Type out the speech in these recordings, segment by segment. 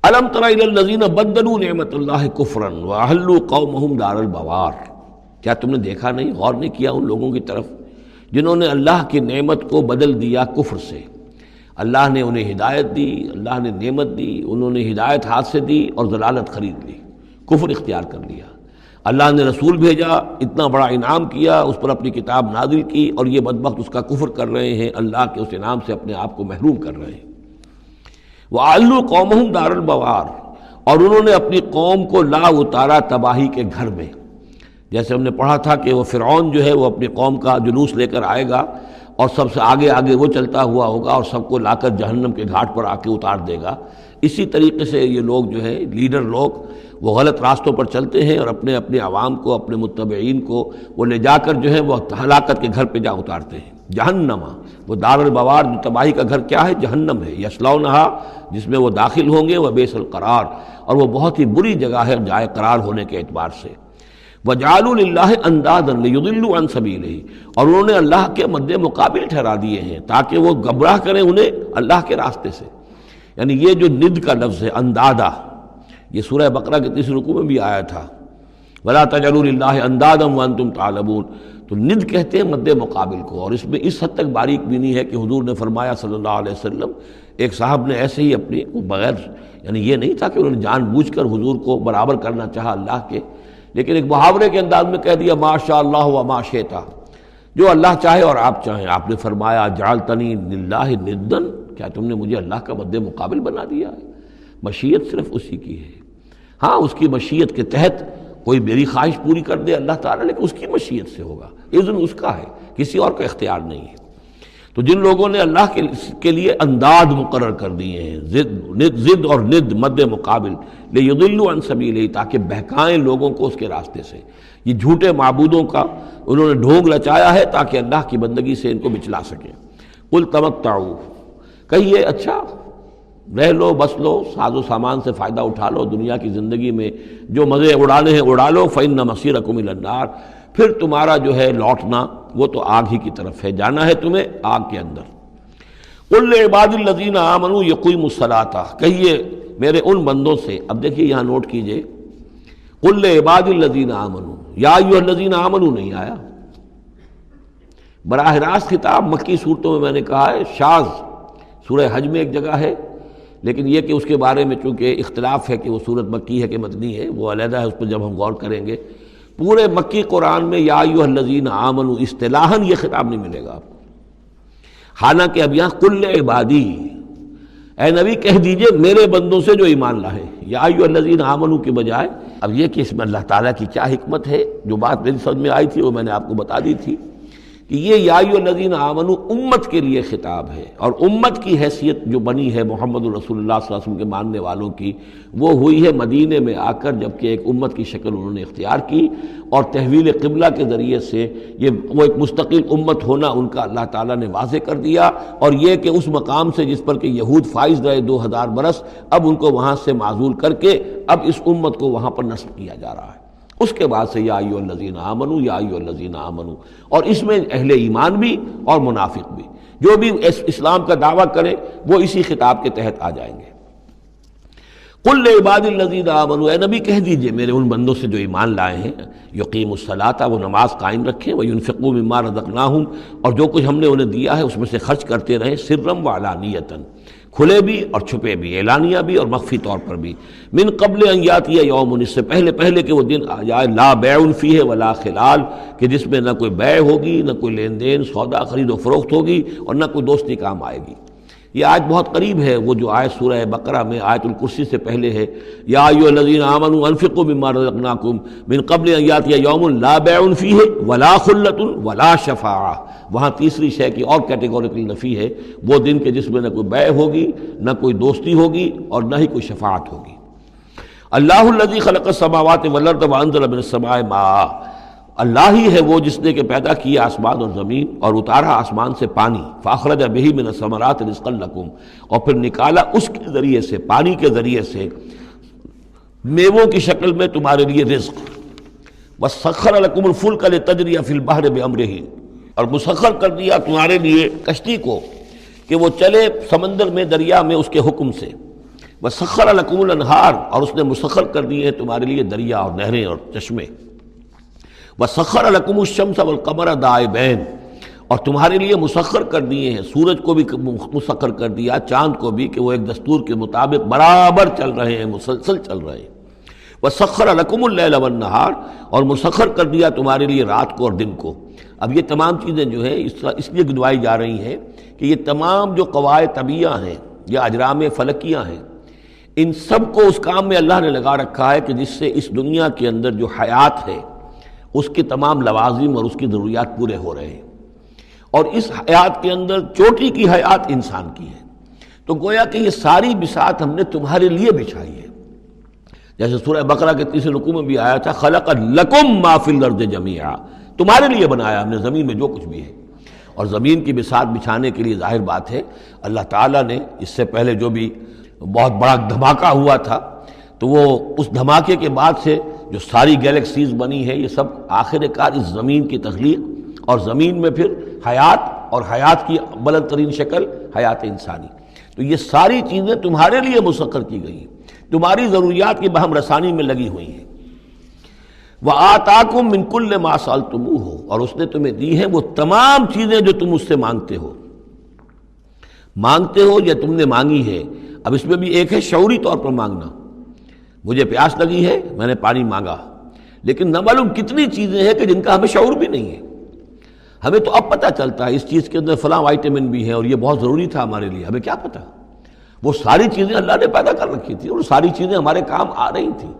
الم تر الی الذین بدلوا نعمت اللہ کفرا واحلوا قومہم دار البوار، کیا تم نے دیکھا نہیں، غور نہیں کیا ان لوگوں کی طرف جنہوں نے اللہ کی نعمت کو بدل دیا کفر سے؟ اللہ نے انہیں ہدایت دی، اللہ نے نعمت دی، انہوں نے ہدایت ہاتھ سے دی اور ضلالت خرید لی، کفر اختیار کر لیا۔ اللہ نے رسول بھیجا، اتنا بڑا انعام کیا، اس پر اپنی کتاب نازل کی، اور یہ بدبخت اس کا کفر کر رہے ہیں، اللہ کے اس انعام سے اپنے آپ کو محروم کر رہے ہیں۔ وَأَعْلُوا قَوْمَهُمْ دَارَ الْبَوَارِ، اور انہوں نے اپنی قوم کو لا اتارا تباہی کے گھر میں۔ جیسے ہم نے پڑھا تھا کہ وہ فرعون جو ہے وہ اپنی قوم کا جلوس لے کر آئے گا اور سب سے آگے آگے وہ چلتا ہوا ہوگا اور سب کو لا کر جہنم کے گھاٹ پر آ کے اتار دے گا۔ اسی طریقے سے یہ لوگ جو ہے لیڈر لوگ وہ غلط راستوں پر چلتے ہیں اور اپنے اپنے عوام کو، اپنے متبعین کو وہ لے جا کر جو ہے وہ ہلاکت کے گھر پہ جا اتارتے ہیں۔ جہنم، وہ دار البوار جو تباہی کا گھر کیا ہے؟ جہنم ہے، یصلونہا، جس میں وہ داخل ہوں گے، وبئس القرار، اور وہ بہت ہی بری جگہ ہے جائے قرار ہونے کے اعتبار سے۔ وَجَعَلُوا لِلَّهِ أَندَادًا لِيُضِلُّوا عَن سَبِيلِهِ، اور انہوں نے اللہ کے مد مقابل ٹھہرا دیے ہیں تاکہ وہ گمراہ کریں انہیں اللہ کے راستے سے۔ یعنی یہ جو ند کا لفظ ہے اندادا، یہ سورہ بقرہ کے تیسرے رکوع میں بھی آیا تھا، وَلَا تَجْعَلُوا لِلَّهِ أَندَادًا وَأَنْتُمْ تَعْلَمُونَ، تو ند کہتے ہیں مد مقابل کو، اور اس میں اس حد تک باریک بھی نہیں ہے کہ حضور نے فرمایا صلی اللہ علیہ وسلم، ایک صاحب نے ایسے ہی اپنی بغیر، یعنی یہ نہیں تھا کہ انہوں نے جان بوجھ کر حضور کو برابر کرنا چاہا اللہ کے، لیکن ایک محاورے کے انداز میں کہہ دیا ما شاء اللہ و ما شئت، جو اللہ چاہے اور آپ چاہیں۔ آپ نے فرمایا جعلتنی للہ ندا، کیا تم نے مجھے اللہ کا مد مقابل بنا دیا ہے؟ مشیت صرف اسی کی ہے، ہاں اس کی مشیت کے تحت کوئی میری خواہش پوری کر دے اللہ تعالیٰ، لیکن اس کی مشیت سے ہوگا، اذن اس کا ہے، کسی اور کا اختیار نہیں ہے۔ تو جن لوگوں نے اللہ کے لیے انداد مقرر کر دیے ہیں، ضد اور ند مد مقابل، لیضلوا عن سبیلہ، تاکہ بہکائیں لوگوں کو اس کے راستے سے، یہ جھوٹے معبودوں کا انہوں نے ڈھونگ لچایا ہے تاکہ اللہ کی بندگی سے ان کو بچلا سکیں۔ قل تمتعوا، کہیے اچھا رہ لو، بس لو، ساز و سامان سے فائدہ اٹھا لو، دنیا کی زندگی میں جو مزے اڑانے ہیں اڑا لو، فإن مصیرکم الی النار، پھر تمہارا جو ہے لوٹنا وہ تو آگ ہی کی طرف ہے، جانا ہے تمہیں آگ کے اندر۔ قل لعباد الذین آمنوا یقیموا الصلاۃ، کہیے میرے ان بندوں سے، اب دیکھیے یہاں نوٹ کیجئے، قل لعباد الذین آمنوا، یا ایھا الذین آمنوا نہیں آیا، براہ راست خطاب مکی صورتوں میں نے کہا ہے شاذ، سورہ حج میں ایک جگہ ہے، لیکن یہ کہ اس کے بارے میں چونکہ اختلاف ہے کہ وہ سورت مکی ہے کہ مدنی ہے، وہ علیحدہ ہے، اس پر جب ہم غور کریں گے۔ پورے مکی قرآن میں یا ایھا الذین آمنوا اصطلاحاً یہ خطاب نہیں ملے گا آپ کو، حالانکہ اب یہاں قل عبادی، اے نبی کہہ دیجئے میرے بندوں سے جو ایمان لائے، یا ایھا الذین آمنوا کے بجائے۔ اب یہ کہ اس میں اللہ تعالیٰ کی کیا حکمت ہے، جو بات میری سمجھ میں آئی تھی وہ میں نے آپ کو بتا دی تھی کہ یہ یا ایھا الذین آمنوا امت کے لیے خطاب ہے، اور امت کی حیثیت جو بنی ہے محمد رسول اللہ صلی اللہ علیہ وسلم کے ماننے والوں کی، وہ ہوئی ہے مدینے میں آ کر، جبکہ ایک امت کی شکل انہوں نے اختیار کی، اور تحویل قبلہ کے ذریعے سے یہ وہ ایک مستقل امت ہونا ان کا اللہ تعالیٰ نے واضح کر دیا، اور یہ کہ اس مقام سے جس پر کہ یہود فائز رہے 2000 برس، اب ان کو وہاں سے معزول کر کے اب اس امت کو وہاں پر نصب کیا جا رہا ہے۔ اس کے بعد سے یا ایھا الذین آمنوا، یا ایھا الذین آمنوا، اور اس میں اہل ایمان بھی اور منافق بھی، جو بھی اسلام کا دعویٰ کرے وہ اسی خطاب کے تحت آ جائیں گے۔ قل لعباد الذین آمنوا، اے نبی کہہ دیجئے میرے ان بندوں سے جو ایمان لائے ہیں، یقیموا الصلاۃ، وہ نماز قائم رکھیں، وینفقوا مما رزقناہم، اور جو کچھ ہم نے انہیں دیا ہے اس میں سے خرچ کرتے رہیں، سرا وعلانیۃ، کھلے بھی اور چھپے بھی، اعلانیہ بھی اور مخفی طور پر بھی، من قبل ان یاتی یوم، اس سے پہلے کہ وہ دن آ جائے، لا بیع فیہ ولا خلال، کہ جس میں نہ کوئی بیع ہوگی، نہ کوئی لین دین سودا خرید و فروخت ہوگی، اور نہ کوئی دوستی کام آئے گی۔ یہ آیت بہت قریب ہے، وہ جو آیت سورہ بقرہ میں آیت الکرسی سے پہلے ہے، یا ایھا الذین آمنوا انفقوا مما رزقناکم من قبل ان یاتی یوم لا بیع فیہ ولا خلۃ ولا شفاعہ، وہاں تیسری شے کی اور کیٹیگوریکل نفی ہے، وہ دن کے جس میں نہ کوئی بیع ہوگی، نہ کوئی دوستی ہوگی، اور نہ ہی کوئی شفاعت ہوگی۔ اللہ الذی خلق السماوات والارض وانزل من السماء ماء، اللہ ہی ہے وہ جس نے کہ پیدا کیا آسمان اور زمین اور اتارا آسمان سے پانی، فاخرج بہ من الثمرات رزقا لکم، اور پھر نکالا اس کے ذریعے سے، پانی کے ذریعے سے میووں کی شکل میں تمہارے لیے رزق، وسخر لکم الفلک لتجری فی البحر بامرہ، اور مسخر کر دیا تمہارے لیے کشتی کو کہ وہ چلے سمندر میں، دریا میں اس کے حکم سے، وسخر لکم الانہار، اور اس نے مسخر کر دیے ہیں تمہارے لیے دریا اور نہریں اور چشمے، وسخر لکم الشمس والقمر دائبین، اور تمہارے لیے مسخر کر دیے ہیں، سورج کو بھی مسخر کر دیا، چاند کو بھی، کہ وہ ایک دستور کے مطابق برابر چل رہے ہیں، مسلسل چل رہے ہیں۔ وسخر لکم اللیل والنہار، اور مسخر کر دیا تمہارے لیے رات کو اور دن کو۔ اب یہ تمام چیزیں جو ہیں اس لیے گنوائی جا رہی ہیں کہ یہ تمام جو قواعد طبیعہ ہیں یا اجرام فلکیہ ہیں، ان سب کو اس کام میں اللہ نے لگا رکھا ہے کہ جس سے اس دنیا کے اندر جو حیات ہے اس کے تمام لوازم اور اس کی ضروریات پورے ہو رہے ہیں، اور اس حیات کے اندر چوٹی کی حیات انسان کی ہے۔ تو گویا کہ یہ ساری بساط ہم نے تمہارے لیے بچھائی ہے، جیسے سورہ بقرہ کے 30 رکوع میں بھی آیا تھا، خلق لکم ما فی الارض جمیعا، تمہارے لیے بنایا ہم نے زمین میں جو کچھ بھی ہے۔ اور زمین کی بساط بچھانے کے لیے ظاہر بات ہے اللہ تعالیٰ نے اس سے پہلے جو بھی بہت بڑا دھماکہ ہوا تھا، تو وہ اس دھماکے کے بعد سے جو ساری گیلیکسیز بنی ہے، یہ سب آخر کار اس زمین کی تخلیق اور زمین میں پھر حیات، اور حیات کی بلند ترین شکل حیات انسانی۔ تو یہ ساری چیزیں تمہارے لیے مسخر کی گئی ہیں، تمہاری ضروریات کی بہم رسانی میں لگی ہوئی ہیں۔ وَآتَاكُم مِّن كُلِّ مَا سَأَلْتُمُوهُ، اور اس نے تمہیں دی ہیں وہ تمام چیزیں جو تم اس سے مانگتے ہو یا تم نے مانگی ہے۔ اب اس میں بھی ایک ہے شعوری طور پر مانگنا، مجھے پیاس لگی ہے میں نے پانی مانگا، لیکن نہ معلوم کتنی چیزیں ہیں کہ جن کا ہمیں شعور بھی نہیں ہے۔ ہمیں تو اب پتہ چلتا ہے اس چیز کے اندر فلاں وائٹامن بھی ہے اور یہ بہت ضروری تھا ہمارے لیے، ہمیں کیا پتہ؟ وہ ساری چیزیں اللہ نے پیدا کر رکھی تھی اور ساری چیزیں ہمارے کام آ رہی تھیں،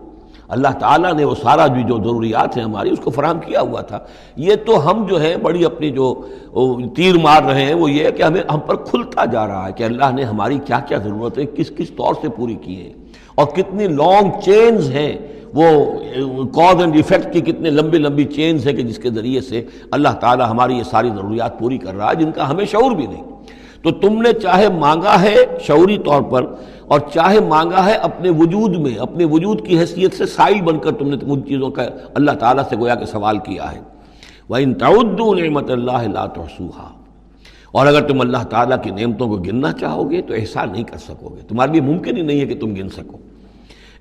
اللہ تعالیٰ نے وہ سارا بھی جو ضروریات ہیں ہماری اس کو فراہم کیا ہوا تھا۔ یہ تو ہم جو ہے بڑی اپنی جو تیر مار رہے ہیں وہ یہ ہے کہ ہم پر کھلتا جا رہا ہے کہ اللہ نے ہماری کیا کیا ضرورتیں کس کس طور سے پوری کی ہیں، اور کتنی لانگ چینز ہیں، وہ کاز اینڈ ایفیکٹ کی کتنے لمبی چینز ہیں کہ جس کے ذریعے سے اللہ تعالیٰ ہماری یہ ساری ضروریات پوری کر رہا ہے جن کا ہمیں شعور بھی نہیں۔ تو تم نے چاہے مانگا ہے شعوری طور پر، اور چاہے مانگا ہے اپنے وجود میں، اپنے وجود کی حیثیت سے سائل بن کر تم نے ان چیزوں کا اللہ تعالیٰ سے گویا کہ سوال کیا ہے۔ وَإِن تَعُدُّوا نِعْمَتَ اللَّهِ لَا تُحْصُوهَا، اور اگر تم اللہ تعالیٰ کی نعمتوں کو گننا چاہو گے تو احسان نہیں کر سکو گے، تمہارے لیے ممکن ہی نہیں ہے کہ تم گن سکو۔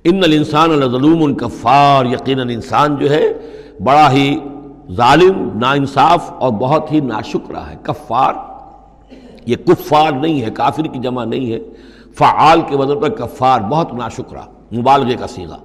ان الانسان لظلوم کفار، یقیناً انسان جو ہے بڑا ہی ظالم، ناانصاف اور بہت ہی ناشکرا ہے۔ کفار، یہ کفار نہیں ہے، کافر کی جمع نہیں ہے، فعال کے وزن پر کفار، بہت ناشکرا، مبالغے کا صیغہ۔